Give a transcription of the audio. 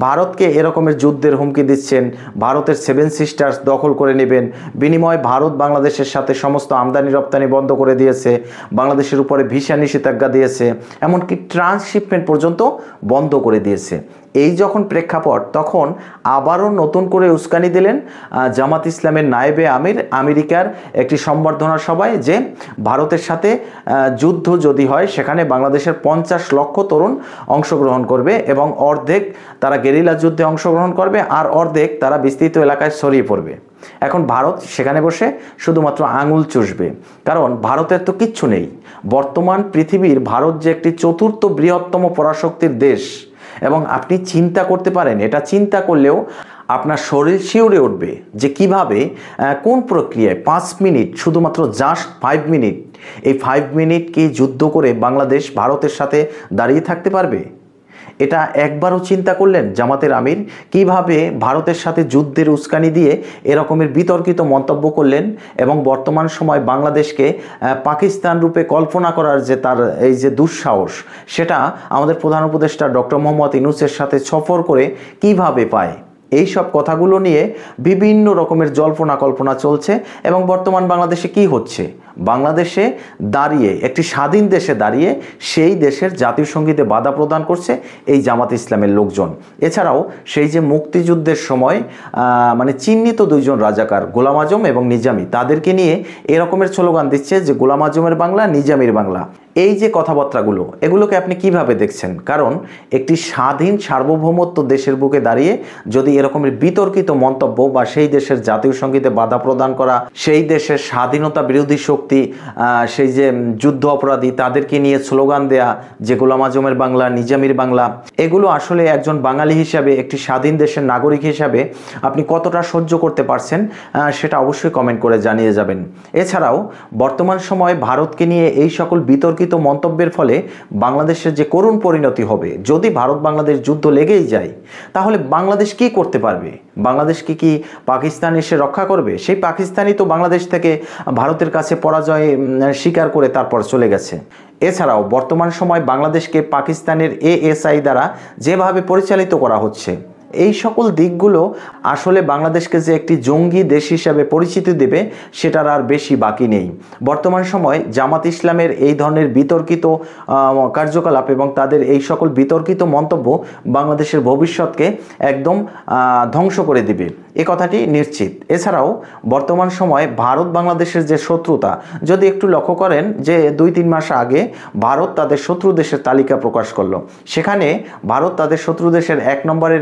ভারতকে এরকমের যুদ্ধের হুমকি দিচ্ছেন, ভারতের সেভেন সিস্টার্স দখল করে নেবেন, বিনিময়ে ভারত বাংলাদেশের সাথে সমস্ত আমদানি রপ্তানি বন্ধ করে দিয়েছে, বাংলাদেশের উপরে ভিসা নিষেধাজ্ঞা দিয়েছে, এমনকি ট্রান্সশিপমেন্ট পর্যন্ত বন্ধ করে দিয়েছে। এই যখন প্রেক্ষাপট, তখন আবারও নতুন করে উস্কানি দিলেন জামাত ইসলামের নায়েবে আমির আমেরিকার একটি সম্বর্ধনা সভায়, যে ভারতের সাথে যুদ্ধ যদি হয় সেখানে বাংলাদেশের 50 লক্ষ তরুণ অংশগ্রহণ করবে এবং অর্ধেক তারা গেরিলা যুদ্ধে অংশগ্রহণ করবে আর অর্ধেক তারা বিস্তৃত এলাকায় ছড়িয়ে পড়বে। এখন ভারত সেখানে বসে শুধুমাত্র আঙুল চুষবে, কারণ ভারতের তো কিচ্ছু নেই। বর্তমান পৃথিবীর ভারত যে একটি চতুর্থ বৃহত্তম পরাশক্তির দেশ, এবং আপনি চিন্তা করতে পারেন, এটা চিন্তা করলেও আপনার শরীর শিউরে উঠবে যে কিভাবে, কোন প্রক্রিয়ায় 5 মিনিট, শুধুমাত্র জাস্ট 5 মিনিট, এই 5 মিনিট কি যুদ্ধ করে বাংলাদেশ ভারতের সাথে দাঁড়িয়ে থাকতে পারবে? এটা একবারও চিন্তা করলেন জামাতের আমির কিভাবে ভারতের সাথে যুদ্ধের উস্কানি দিয়ে এরকমের বিতর্কিত মন্তব্য করলেন, এবং বর্তমান সময় বাংলাদেশকে পাকিস্তান রূপে কল্পনা করার যে তার এই যে দুঃসাহস, সেটা আমাদের প্রধান উপদেষ্টা ডক্টর মোহাম্মদ ইউনূসের সাথে সফর করে কিভাবে পায়? এই সব কথাগুলো নিয়ে বিভিন্ন রকমের জল্পনা কল্পনা চলছে। এবং বর্তমান বাংলাদেশে কি হচ্ছে? বাংলাদেশে দাঁড়িয়ে, একটি স্বাধীন দেশে দাঁড়িয়ে সেই দেশের জাতীয় সঙ্গীতে বাধা প্রদান করছে এই জামাত ইসলামের লোকজন। এছাড়াও সেই যে মুক্তিযুদ্ধের সময় মানে চিহ্নিত 2 জন রাজাকার, গোলাম আজম এবং নিজামী, তাদেরকে নিয়ে এরকমের স্লোগান দিচ্ছে যে গোলাম আজমের বাংলা, নিজামীর বাংলা। এই যে কথাবার্তাগুলো, এগুলোকে আপনি কিভাবে দেখছেন? কারণ একটি স্বাধীন সার্বভৌমত্ব দেশের বুকে দাঁড়িয়ে যদি এরকমের বিতর্কিত মন্তব্য বা সেই দেশের জাতীয় সঙ্গীতে বাধা প্রদান করা, সেই দেশের স্বাধীনতা বিরোধী শক্তি, সেই যে যুদ্ধ অপরাধী, তাদেরকে নিয়ে স্লোগান দেয়া যে গোলাম আজমের বাংলা, নিজামীর বাংলা, এগুলো আসলে একজন বাঙালি হিসাবে, একটি স্বাধীন দেশের নাগরিক হিসাবে আপনি কতটা সহ্য করতে পারছেন সেটা অবশ্যই কমেন্ট করে জানিয়ে যাবেন। এছাড়াও বর্তমান সময়ে ভারতকে নিয়ে এই সকল বিতর্কিত মন্তব্যের ফলে বাংলাদেশের যে করুণ পরিণতি হবে, যদি ভারত বাংলাদেশ যুদ্ধ লেগেই যায়, তাহলে বাংলাদেশ কি করতে পারবে? বাংলাদেশকে কি পাকিস্তান এসে রক্ষা করবে? সেই পাকিস্তানই তো বাংলাদেশ থেকে ভারতের কাছে পরাজয় স্বীকার করে তারপর চলে গেছে। এছাড়াও বর্তমান সময় বাংলাদেশকে পাকিস্তানের এএসআই দ্বারা যেভাবে পরিচালিত করা হচ্ছে, এই সকল দিকগুলো আসলে বাংলাদেশকে যে একটি জঙ্গি দেশ হিসাবে পরিচিতি দেবে সেটার আর বেশি বাকি নেই। বর্তমান সময় জামাত ইসলামের এই ধরনের বিতর্কিত কার্যকলাপ এবং তাদের এই সকল বিতর্কিত মন্তব্য বাংলাদেশের ভবিষ্যৎকে একদম ধ্বংস করে দিবে, এ কথাটি নিশ্চিত। এছাড়াও বর্তমান সময়ে ভারত বাংলাদেশের যে শত্রুতা, যদি একটু লক্ষ্য করেন যে 2-3 মাস আগে ভারত তাদের শত্রু দেশের তালিকা প্রকাশ করলো, সেখানে ভারত তাদের শত্রু দেশের 1 নম্বরে